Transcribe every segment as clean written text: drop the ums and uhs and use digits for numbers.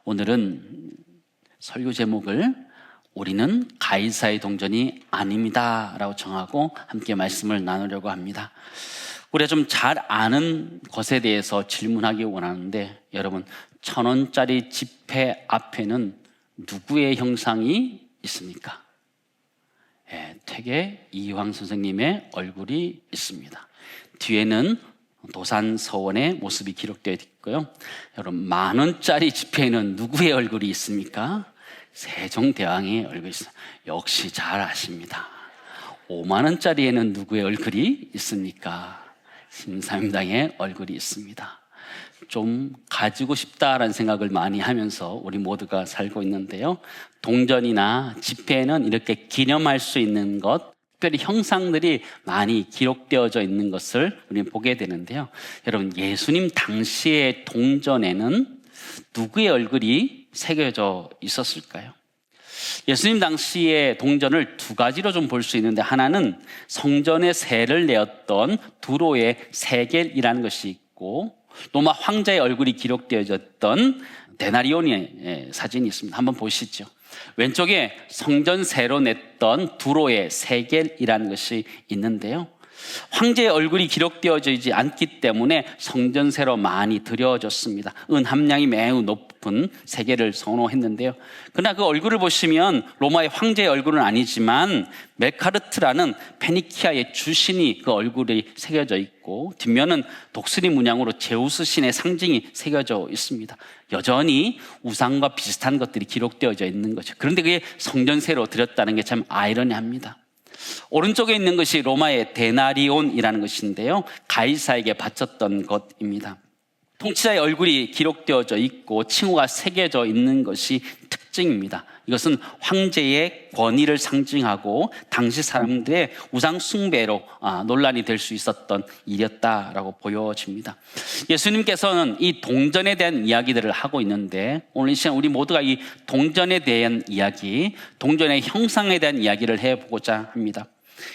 오늘은 설교 제목을 우리는 가이사의 동전이 아닙니다 라고 정하고 함께 말씀을 나누려고 합니다. 우리가 좀 잘 아는 것에 대해서 질문하기 원하는데, 여러분, 1,000원짜리 지폐 앞에는 누구의 형상이 있습니까? 퇴계 이황 선생님의 얼굴이 있습니다. 뒤에는 도산 서원의 모습이 기록되어 있고요. 여러분, 10,000원짜리 지폐에는 누구의 얼굴이 있습니까? 세종대왕의 얼굴이 있어요. 역시 잘 아십니다. 50,000원짜리에는 누구의 얼굴이 있습니까? 신사임당의 얼굴이 있습니다. 좀 가지고 싶다라는 생각을 많이 하면서 우리 모두가 살고 있는데요. 동전이나 지폐에는 이렇게 기념할 수 있는 것, 특별히 형상들이 많이 기록되어져 있는 것을 우리는 보게 되는데요. 여러분, 예수님 당시의 동전에는 누구의 얼굴이 새겨져 있었을까요? 예수님 당시의 동전을 두 가지로 좀 볼 수 있는데, 하나는 성전의 세를 내었던 두로의 세겔이라는 것이 있고, 로마 황제의 얼굴이 기록되어졌던 데나리온의 사진이 있습니다. 한번 보시죠. 왼쪽에 성전 세로 냈던 두로의 세겔이라는 것이 있는데요, 황제의 얼굴이 기록되어지지 않기 때문에 성전세로 많이 드려졌습니다. 은 함량이 매우 높은 세겔을 선호했는데요, 그러나 그 얼굴을 보시면 로마의 황제의 얼굴은 아니지만 멜카르트라는 페니키아의 주신이 그 얼굴이 새겨져 있고, 뒷면은 독수리 문양으로 제우스 신의 상징이 새겨져 있습니다. 여전히 우상과 비슷한 것들이 기록되어져 있는 거죠. 그런데 그게 성전세로 드렸다는 게 참 아이러니합니다. 오른쪽에 있는 것이 로마의 데나리온이라는 것인데요, 가이사에게 바쳤던 것입니다. 통치자의 얼굴이 기록되어져 있고 칭호가 새겨져 있는 것이 특징입니다. 이것은 황제의 권위를 상징하고 당시 사람들의 우상 숭배로 논란이 될 수 있었던 일이었다라고 보여집니다. 예수님께서는 이 동전에 대한 이야기들을 하고 있는데, 오늘 이 시간 우리 모두가 이 동전에 대한 이야기, 동전의 형상에 대한 이야기를 해보고자 합니다.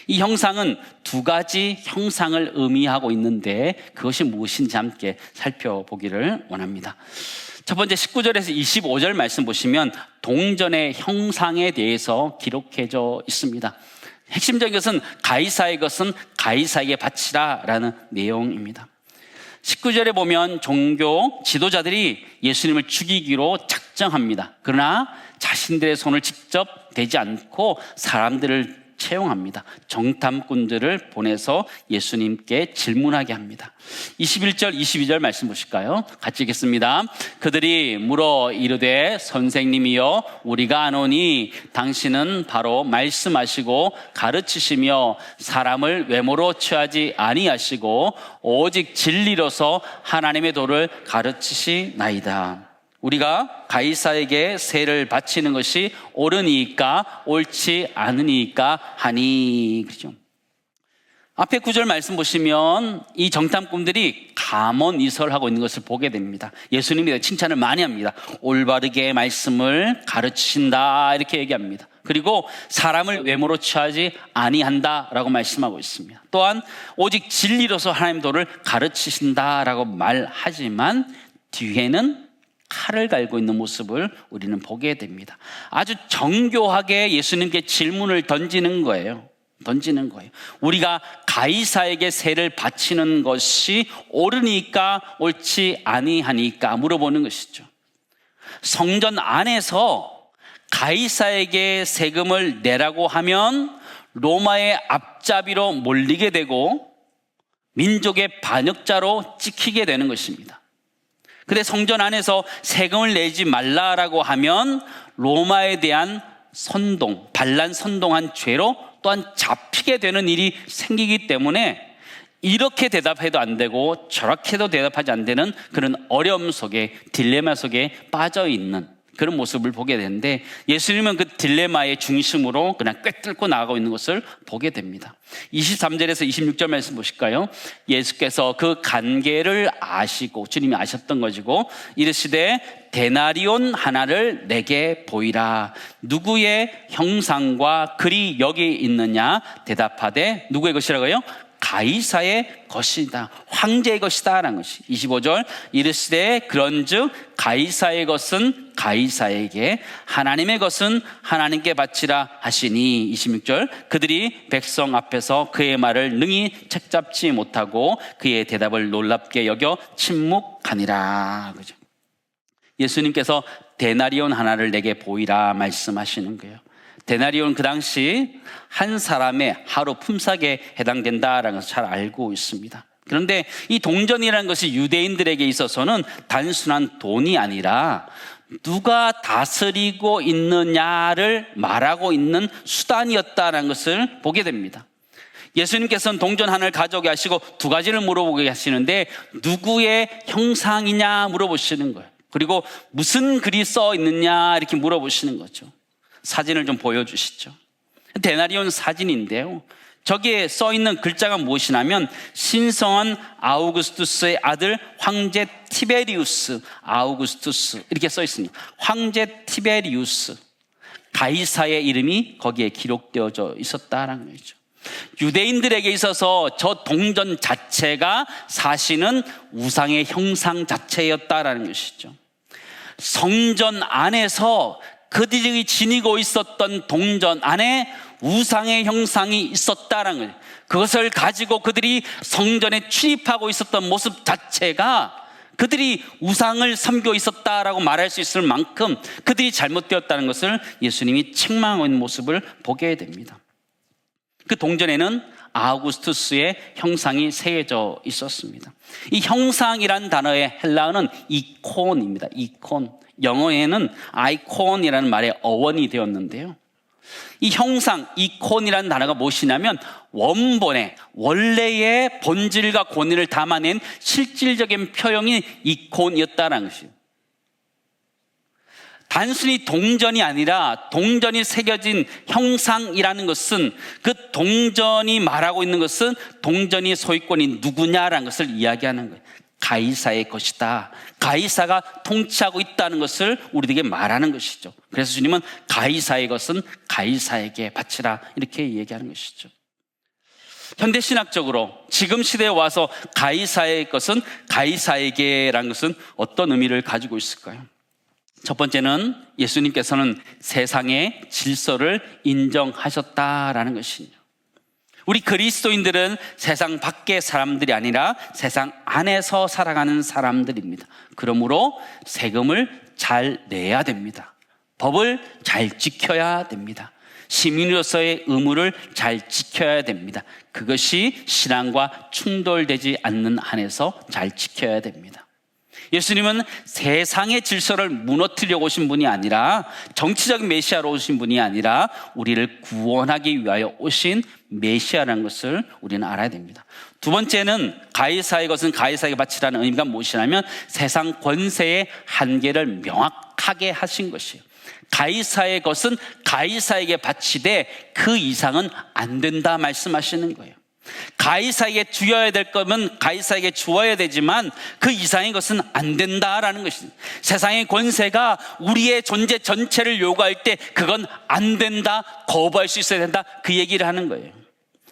이 형상은 두 가지 형상을 의미하고 있는데, 그것이 무엇인지 함께 살펴보기를 원합니다. 첫 번째 19절에서 25절 말씀 보시면 동전의 형상에 대해서 기록해져 있습니다. 핵심적인 것은 가이사의 것은 가이사에게 바치라 라는 내용입니다. 19절에 보면 종교 지도자들이 예수님을 죽이기로 작정합니다. 그러나 자신들의 손을 직접 대지 않고 사람들을 채용합니다. 정탐꾼들을 보내서 예수님께 질문하게 합니다. 21절, 22절 말씀 보실까요? 같이 읽겠습니다. 그들이 물어 이르되 선생님이여, 우리가 아노니 당신은 바로 말씀하시고 가르치시며 사람을 외모로 취하지 아니하시고 오직 진리로서 하나님의 도를 가르치시나이다. 우리가 가이사에게 세를 바치는 것이 옳으니까 옳지 않으니까 하니, 그렇죠? 앞에 9절 말씀 보시면 이 정탐꾼들이 감언이설하고 있는 것을 보게 됩니다. 예수님에 대해 칭찬을 많이 합니다. 올바르게 말씀을 가르치신다 이렇게 얘기합니다. 그리고 사람을 외모로 취하지 아니한다라고 말씀하고 있습니다. 또한 오직 진리로서 하나님 도를 가르치신다라고 말하지만 뒤에는 칼을 갈고 있는 모습을 우리는 보게 됩니다. 아주 정교하게 예수님께 질문을 던지는 거예요. 우리가 가이사에게 세를 바치는 것이 옳으니까 옳지 아니하니까 물어보는 것이죠. 성전 안에서 가이사에게 세금을 내라고 하면 로마의 앞잡이로 몰리게 되고 민족의 반역자로 찍히게 되는 것입니다. 근데 성전 안에서 세금을 내지 말라라고 하면 로마에 대한 선동, 반란 선동한 죄로 또한 잡히게 되는 일이 생기기 때문에 이렇게 대답해도 안 되고 저렇게도 대답하지 안 되는 그런 어려움 속에, 딜레마 속에 빠져 있는 그런 모습을 보게 되는데, 예수님은 그 딜레마의 중심으로 그냥 꿰뚫고 나가고 있는 것을 보게 됩니다. 23절에서 26절 말씀 보실까요? 예수께서 그 관계를 아시고, 주님이 아셨던 것이고, 이르시되 데나리온 하나를 내게 보이라. 누구의 형상과 글이 여기 있느냐? 대답하되 누구의 것이라고요? 가이사의 것이다. 황제의 것이다 라는 것이 25절 이르시되 그런즉 가이사의 것은 가이사에게 하나님의 것은 하나님께 바치라 하시니 26절 그들이 백성 앞에서 그의 말을 능히 책잡지 못하고 그의 대답을 놀랍게 여겨 침묵하니라. 그죠? 예수님께서 데나리온 하나를 내게 보이라 말씀하시는 거예요. 데나리온 그 당시 한 사람의 하루 품삯에 해당된다라는 것을 잘 알고 있습니다. 그런데 이 동전이라는 것이 유대인들에게 있어서는 단순한 돈이 아니라 누가 다스리고 있느냐를 말하고 있는 수단이었다는 것을 보게 됩니다. 예수님께서는 동전 하나를 가져오게 하시고 두 가지를 물어보게 하시는데 누구의 형상이냐 물어보시는 거예요. 그리고 무슨 글이 써 있느냐 이렇게 물어보시는 거죠. 사진을 좀 보여주시죠. 데나리온 사진인데요, 저기에 써 있는 글자가 무엇이냐면 신성한 아우구스투스의 아들 황제 티베리우스, 아우구스투스 이렇게 써 있습니다. 황제 티베리우스, 가이사의 이름이 거기에 기록되어져 있었다라는 거죠. 유대인들에게 있어서 저 동전 자체가 사실은 우상의 형상 자체였다라는 것이죠. 성전 안에서 그들이 지니고 있었던 동전 안에 우상의 형상이 있었다는 거예요. 그것을 가지고 그들이 성전에 출입하고 있었던 모습 자체가 그들이 우상을 섬겨 있었다라고 말할 수 있을 만큼 그들이 잘못되었다는 것을 예수님이 책망하고 있는 모습을 보게 됩니다. 그 동전에는 아우구스투스의 형상이 새겨져 있었습니다. 이 형상이란 단어의 헬라어는 이콘입니다. 이콘. 영어에는 아이콘이라는 말의 어원이 되었는데요, 이 형상, 이콘이라는 단어가 무엇이냐면 원본의 원래의 본질과 권위를 담아낸 실질적인 표현이 이콘이었다는 것이에요. 단순히 동전이 아니라 동전이 새겨진 형상이라는 것은 그 동전이 말하고 있는 것은 동전의 소유권이 누구냐라는 것을 이야기하는 거예요. 가이사의 것이다. 가이사가 통치하고 있다는 것을 우리에게 말하는 것이죠. 그래서 주님은 가이사의 것은 가이사에게 바치라 이렇게 얘기하는 것이죠. 현대신학적으로 지금 시대에 와서 가이사의 것은 가이사에게라는 것은 어떤 의미를 가지고 있을까요? 첫 번째는 예수님께서는 세상의 질서를 인정하셨다라는 것이죠. 우리 그리스도인들은 세상 밖의 사람들이 아니라 세상 안에서 살아가는 사람들입니다. 그러므로 세금을 잘 내야 됩니다. 법을 잘 지켜야 됩니다. 시민으로서의 의무를 잘 지켜야 됩니다. 그것이 신앙과 충돌되지 않는 한에서 잘 지켜야 됩니다. 예수님은 세상의 질서를 무너뜨리려고 오신 분이 아니라, 정치적인 메시아로 오신 분이 아니라 우리를 구원하기 위하여 오신 메시아라는 것을 우리는 알아야 됩니다. 두 번째는 가이사의 것은 가이사에게 바치라는 의미가 무엇이냐면 세상 권세의 한계를 명확하게 하신 것이에요. 가이사의 것은 가이사에게 바치되 그 이상은 안 된다 말씀하시는 거예요. 가이사에게 주어야 될 거면 가이사에게 주어야 되지만 그 이상의 것은 안 된다라는 것입니다. 세상의 권세가 우리의 존재 전체를 요구할 때 그건 안 된다, 거부할 수 있어야 된다, 그 얘기를 하는 거예요.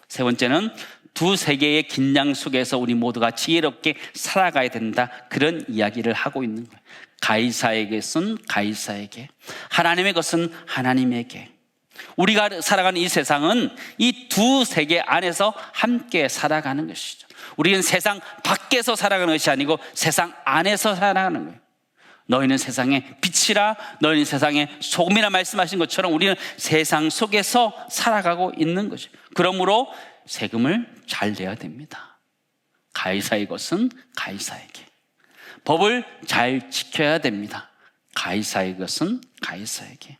세 번째는 두 세계의 긴장 속에서 우리 모두가 지혜롭게 살아가야 된다, 그런 이야기를 하고 있는 거예요. 가이사의 것은 가이사에게, 하나님의 것은 하나님에게. 우리가 살아가는 이 세상은 이 두 세계 안에서 함께 살아가는 것이죠. 우리는 세상 밖에서 살아가는 것이 아니고 세상 안에서 살아가는 거예요. 너희는 세상의 빛이라, 너희는 세상의 소금이라 말씀하신 것처럼 우리는 세상 속에서 살아가고 있는 거죠. 그러므로 세금을 잘 내야 됩니다. 가이사의 것은 가이사에게, 법을 잘 지켜야 됩니다. 가이사의 것은 가이사에게.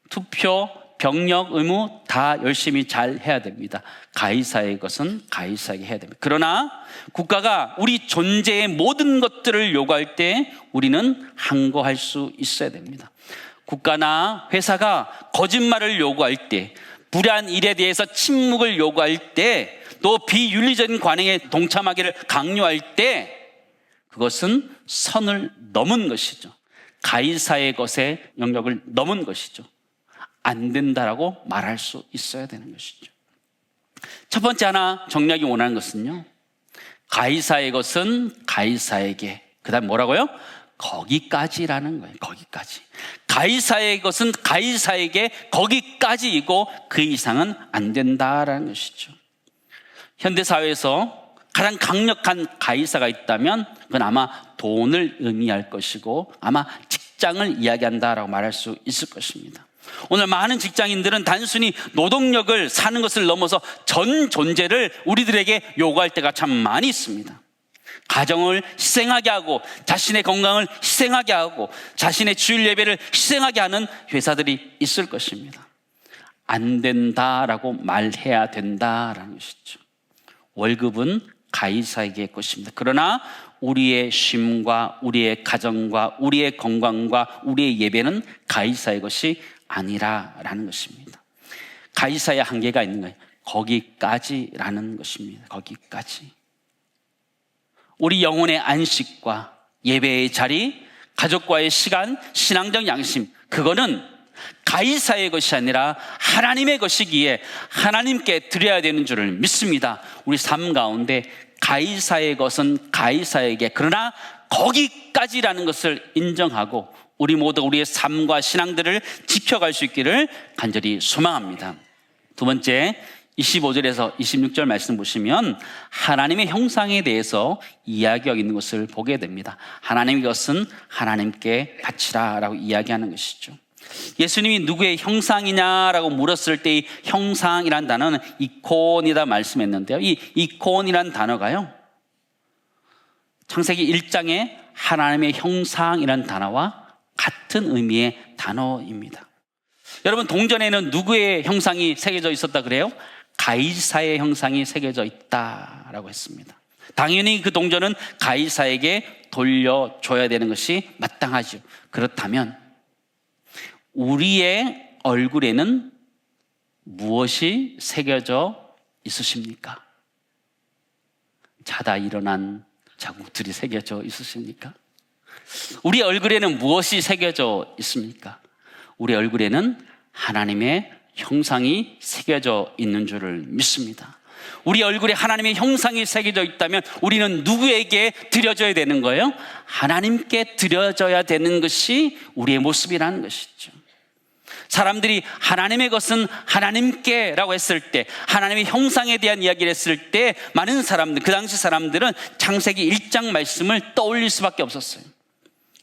투표, 병력 의무 다 열심히 잘 해야 됩니다. 가이사의 것은 가이사에게 해야 됩니다. 그러나 국가가 우리 존재의 모든 것들을 요구할 때 우리는 항거할 수 있어야 됩니다. 국가나 회사가 거짓말을 요구할 때, 불의한 일에 대해서 침묵을 요구할 때, 또 비윤리적인 관행에 동참하기를 강요할 때 그것은 선을 넘은 것이죠. 가이사의 것의 영역을 넘은 것이죠. 안 된다라고 말할 수 있어야 되는 것이죠. 첫 번째 하나 정리하기 원하는 것은요, 가이사의 것은 가이사에게, 그 다음 뭐라고요? 거기까지라는 거예요. 거기까지. 가이사의 것은 가이사에게 거기까지이고 그 이상은 안 된다라는 것이죠. 현대사회에서 가장 강력한 가이사가 있다면 그건 아마 돈을 의미할 것이고 아마 직장을 이야기한다라고 말할 수 있을 것입니다. 오늘 많은 직장인들은 단순히 노동력을 사는 것을 넘어서 전 존재를 우리들에게 요구할 때가 참 많이 있습니다. 가정을 희생하게 하고 자신의 건강을 희생하게 하고 자신의 주일 예배를 희생하게 하는 회사들이 있을 것입니다. 안 된다라고 말해야 된다라는 것이죠. 월급은 가이사에게 것입니다. 그러나 우리의 쉼과 우리의 가정과 우리의 건강과 우리의 예배는 가이사의 것이 아니라라는 것입니다. 가이사의 한계가 있는 거예요. 거기까지라는 것입니다. 거기까지. 우리 영혼의 안식과 예배의 자리, 가족과의 시간, 신앙적 양심, 그거는 가이사의 것이 아니라 하나님의 것이기에 하나님께 드려야 되는 줄을 믿습니다. 우리 삶 가운데 가이사의 것은 가이사에게, 그러나 거기까지라는 것을 인정하고 우리 모두 우리의 삶과 신앙들을 지켜갈 수 있기를 간절히 소망합니다. 두 번째, 25절에서 26절 말씀 보시면 하나님의 형상에 대해서 이야기하고 있는 것을 보게 됩니다. 하나님의 것은 하나님께 바치라 라고 이야기하는 것이죠. 예수님이 누구의 형상이냐라고 물었을 때 이 형상이란 단어는 이콘이다 말씀했는데요, 이 이콘이란 단어가요, 창세기 1장에 하나님의 형상이란 단어와 같은 의미의 단어입니다. 여러분, 동전에는 누구의 형상이 새겨져 있었다 그래요? 가이사의 형상이 새겨져 있다라고 했습니다. 당연히 그 동전은 가이사에게 돌려줘야 되는 것이 마땅하죠. 그렇다면 우리의 얼굴에는 무엇이 새겨져 있으십니까? 자다 일어난 자국들이 새겨져 있으십니까? 우리 얼굴에는 무엇이 새겨져 있습니까? 우리 얼굴에는 하나님의 형상이 새겨져 있는 줄을 믿습니다. 우리 얼굴에 하나님의 형상이 새겨져 있다면 우리는 누구에게 드려져야 되는 거예요? 하나님께 드려져야 되는 것이 우리의 모습이라는 것이죠. 사람들이 하나님의 것은 하나님께 라고 했을 때, 하나님의 형상에 대한 이야기를 했을 때 많은 사람들, 그 당시 사람들은 창세기 1장 말씀을 떠올릴 수밖에 없었어요.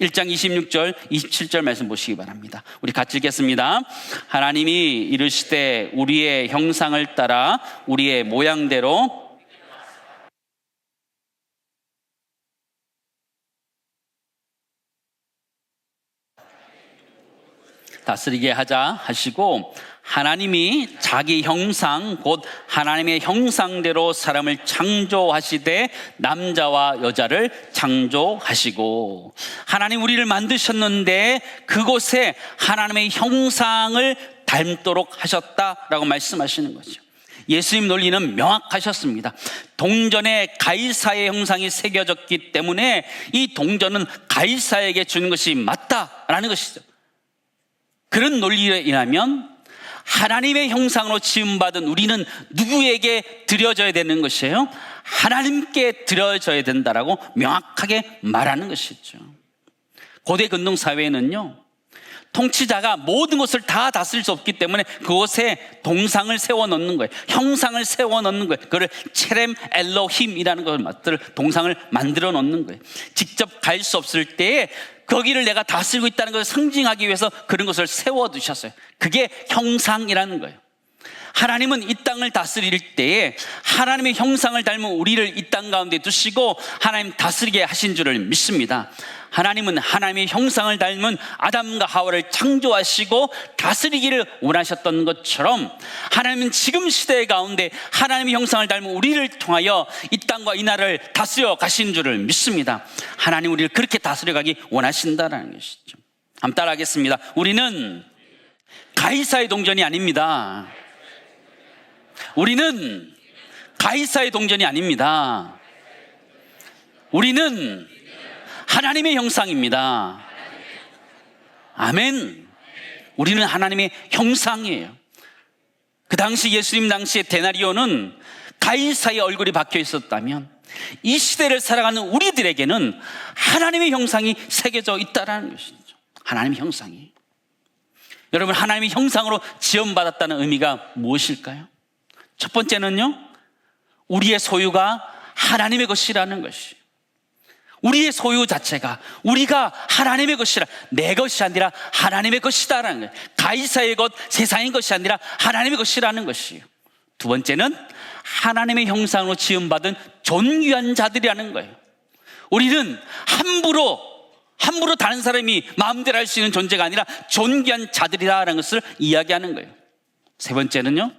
1장 26절, 27절 말씀 보시기 바랍니다. 우리 같이 읽겠습니다. 하나님이 이르시되 우리의 형상을 따라 우리의 모양대로 다스리게 하자 하시고, 하나님이 자기 형상 곧 하나님의 형상대로 사람을 창조하시되 남자와 여자를 창조하시고, 하나님 우리를 만드셨는데 그곳에 하나님의 형상을 닮도록 하셨다라고 말씀하시는 거죠. 예수님 논리는 명확하셨습니다. 동전에 가이사의 형상이 새겨졌기 때문에 이 동전은 가이사에게 주는 것이 맞다라는 것이죠. 그런 논리에 의하면 하나님의 형상으로 지음받은 우리는 누구에게 드려져야 되는 것이에요? 하나님께 드려져야 된다라고 명확하게 말하는 것이죠. 고대 근동 사회에는요, 통치자가 모든 것을 다 다스릴 수 없기 때문에 그곳에 동상을 세워 놓는 거예요. 형상을 세워 놓는 거예요. 그걸 체렘 엘로힘이라는 것을 동상을 만들어 놓는 거예요. 직접 갈 수 없을 때에 거기를 내가 다스리고 있다는 것을 상징하기 위해서 그런 것을 세워두셨어요. 그게 형상이라는 거예요. 하나님은 이 땅을 다스릴 때에 하나님의 형상을 닮은 우리를 이 땅 가운데 두시고 하나님 다스리게 하신 줄을 믿습니다. 하나님은 하나님의 형상을 닮은 아담과 하와를 창조하시고 다스리기를 원하셨던 것처럼 하나님은 지금 시대 가운데 하나님의 형상을 닮은 우리를 통하여 이 땅과 이 나라를 다스려 가신 줄을 믿습니다. 하나님 우리를 그렇게 다스려 가기 원하신다는 것이죠. 한번 따라하겠습니다. 우리는 가이사의 동전이 아닙니다. 우리는 가이사의 동전이 아닙니다. 우리는 하나님의 형상입니다. 아멘. 우리는 하나님의 형상이에요. 그 당시 예수님 당시의 데나리온은 가이사의 얼굴이 박혀 있었다면 이 시대를 살아가는 우리들에게는 하나님의 형상이 새겨져 있다는 것이죠. 하나님의 형상이. 여러분, 하나님의 형상으로 지음받았다는 의미가 무엇일까요? 첫 번째는요, 우리의 소유가 하나님의 것이라는 것이. 우리의 소유 자체가 우리가 하나님의 것이라, 내 것이 아니라 하나님의 것이다라는 거예요. 가이사의 것, 세상의 것이 아니라 하나님의 것이라는 것이에요. 두 번째는 하나님의 형상으로 지음받은 존귀한 자들이라는 거예요. 우리는 함부로 다른 사람이 마음대로 할 수 있는 존재가 아니라 존귀한 자들이라는 것을 이야기하는 거예요. 세 번째는요,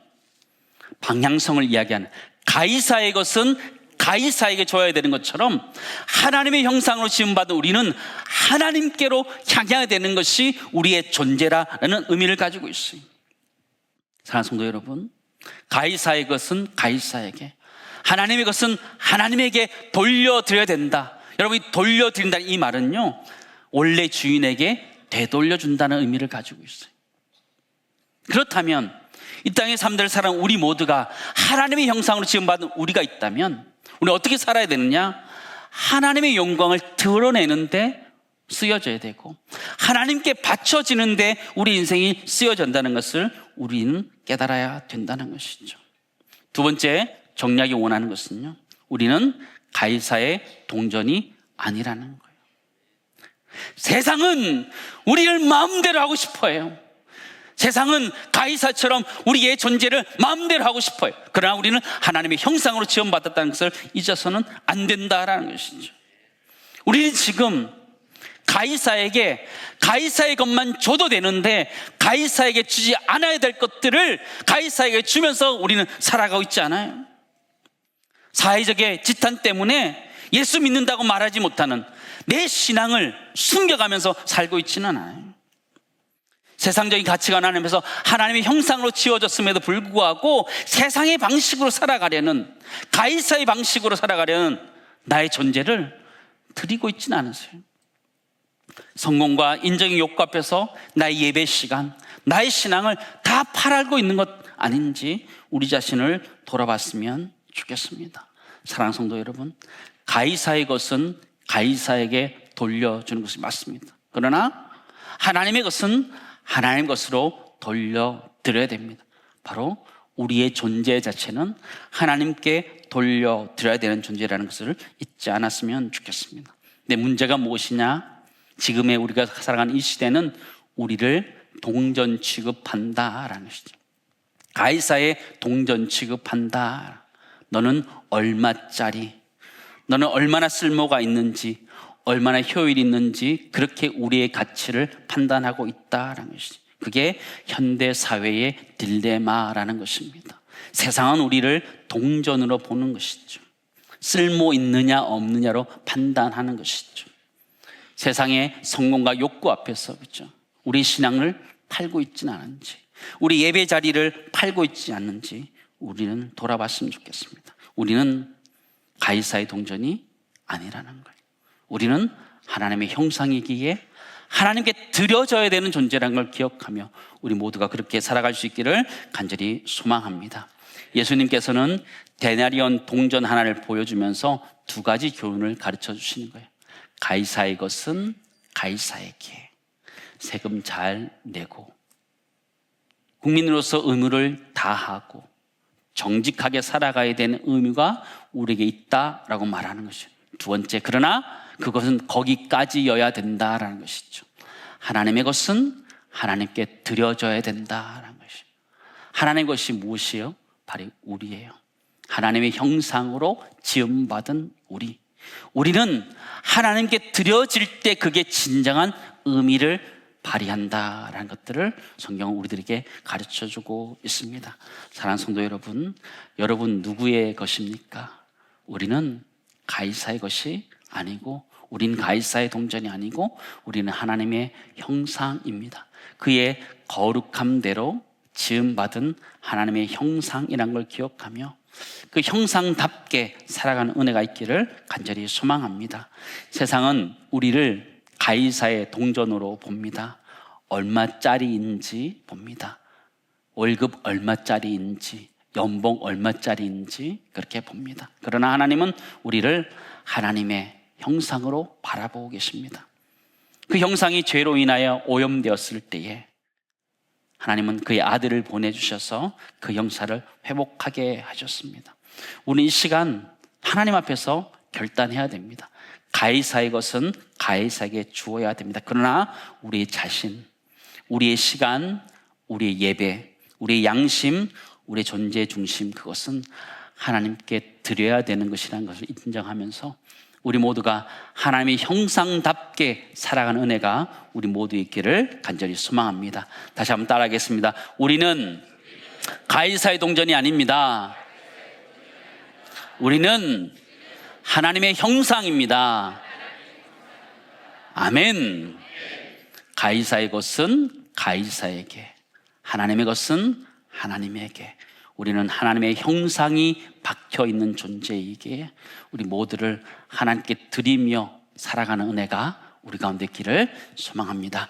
방향성을 이야기하는, 가이사의 것은 가이사에게 줘야 되는 것처럼 하나님의 형상으로 지음받은 우리는 하나님께로 향해야 되는 것이 우리의 존재라는 의미를 가지고 있어요. 사랑하는 성도 여러분, 가이사의 것은 가이사에게, 하나님의 것은 하나님에게 돌려드려야 된다. 여러분이 돌려드린다는 이 말은요, 원래 주인에게 되돌려준다는 의미를 가지고 있어요. 그렇다면 이 땅의 삶들을 살아가는 우리 모두가 하나님의 형상으로 지음받은 우리가 있다면 우리 어떻게 살아야 되느냐? 하나님의 영광을 드러내는데 쓰여져야 되고 하나님께 바쳐지는데 우리 인생이 쓰여진다는 것을 우리는 깨달아야 된다는 것이죠. 두 번째, 정략이 원하는 것은요, 우리는 가이사의 동전이 아니라는 거예요. 세상은 우리를 마음대로 하고 싶어해요. 세상은 가이사처럼 우리의 존재를 마음대로 하고 싶어요. 그러나 우리는 하나님의 형상으로 지음받았다는 것을 잊어서는 안 된다라는 것이죠. 우리는 지금 가이사에게 가이사의 것만 줘도 되는데 가이사에게 주지 않아야 될 것들을 가이사에게 주면서 우리는 살아가고 있지 않아요? 사회적의 지탄 때문에 예수 믿는다고 말하지 못하는 내 신앙을 숨겨가면서 살고 있지는 않아요. 세상적인 가치관 안에서 하나님의 형상으로 지어졌음에도 불구하고 세상의 방식으로 살아가려는, 가이사의 방식으로 살아가려는 나의 존재를 드리고 있지는 않으세요. 성공과 인정의 욕구 앞에서 나의 예배 시간, 나의 신앙을 다 팔알고 있는 것 아닌지 우리 자신을 돌아봤으면 좋겠습니다. 사랑하는 성도 여러분, 가이사의 것은 가이사에게 돌려주는 것이 맞습니다. 그러나 하나님의 것은 하나님 것으로 돌려드려야 됩니다. 바로 우리의 존재 자체는 하나님께 돌려드려야 되는 존재라는 것을 잊지 않았으면 좋겠습니다. 근데 문제가 무엇이냐? 지금의 우리가 살아가는 이 시대는 우리를 동전 취급한다라는 것이죠. 가이사의 동전 취급한다. 너는 얼마짜리, 너는 얼마나 쓸모가 있는지, 얼마나 효율이 있는지 그렇게 우리의 가치를 판단하고 있다라는 것이죠. 그게 현대 사회의 딜레마라는 것입니다. 세상은 우리를 동전으로 보는 것이죠. 쓸모 있느냐 없느냐로 판단하는 것이죠. 세상의 성공과 욕구 앞에서, 그렇죠, 우리 신앙을 팔고 있지는 않은지, 우리 예배 자리를 팔고 있지 않는지 우리는 돌아봤으면 좋겠습니다. 우리는 가이사의 동전이 아니라는 거예요. 우리는 하나님의 형상이기에 하나님께 드려져야 되는 존재라는 걸 기억하며 우리 모두가 그렇게 살아갈 수 있기를 간절히 소망합니다. 예수님께서는 데나리온 동전 하나를 보여주면서 두 가지 교훈을 가르쳐 주시는 거예요. 가이사의 것은 가이사에게, 세금 잘 내고 국민으로서 의무를 다하고 정직하게 살아가야 되는 의무가 우리에게 있다라고 말하는 것이죠. 두 번째, 그러나 그것은 거기까지여야 된다라는 것이죠. 하나님의 것은 하나님께 드려져야 된다라는 것이죠. 하나님의 것이 무엇이에요? 바로 우리예요. 하나님의 형상으로 지음받은 우리. 우리는 하나님께 드려질 때 그게 진정한 의미를 발휘한다라는 것들을 성경은 우리들에게 가르쳐주고 있습니다. 사랑하는 성도 여러분, 여러분 누구의 것입니까? 우리는 가이사의 것이 아니고, 우리는 가이사의 동전이 아니고 우리는 하나님의 형상입니다. 그의 거룩함대로 지음받은 하나님의 형상이란 걸 기억하며 그 형상답게 살아가는 은혜가 있기를 간절히 소망합니다. 세상은 우리를 가이사의 동전으로 봅니다. 얼마짜리인지 봅니다. 월급 얼마짜리인지, 연봉 얼마짜리인지 그렇게 봅니다. 그러나 하나님은 우리를 하나님의 형상으로 바라보고 계십니다. 그 형상이 죄로 인하여 오염되었을 때에 하나님은 그의 아들을 보내주셔서 그 형상을 회복하게 하셨습니다. 우리 이 시간 하나님 앞에서 결단해야 됩니다. 가이사의 것은 가이사에게 주어야 됩니다. 그러나 우리의 자신, 우리의 시간, 우리의 예배, 우리의 양심, 우리의 존재의 중심, 그것은 하나님께 드려야 되는 것이라는 것을 인정하면서 우리 모두가 하나님의 형상답게 살아가는 은혜가 우리 모두 있기를 간절히 소망합니다. 다시 한번 따라하겠습니다. 우리는 가이사의 동전이 아닙니다. 우리는 하나님의 형상입니다. 아멘. 가이사의 것은 가이사에게, 하나님의 것은 하나님에게, 우리는 하나님의 형상이 박혀 있는 존재이기에 우리 모두를 하나님께 드리며 살아가는 은혜가 우리 가운데 있기를 소망합니다.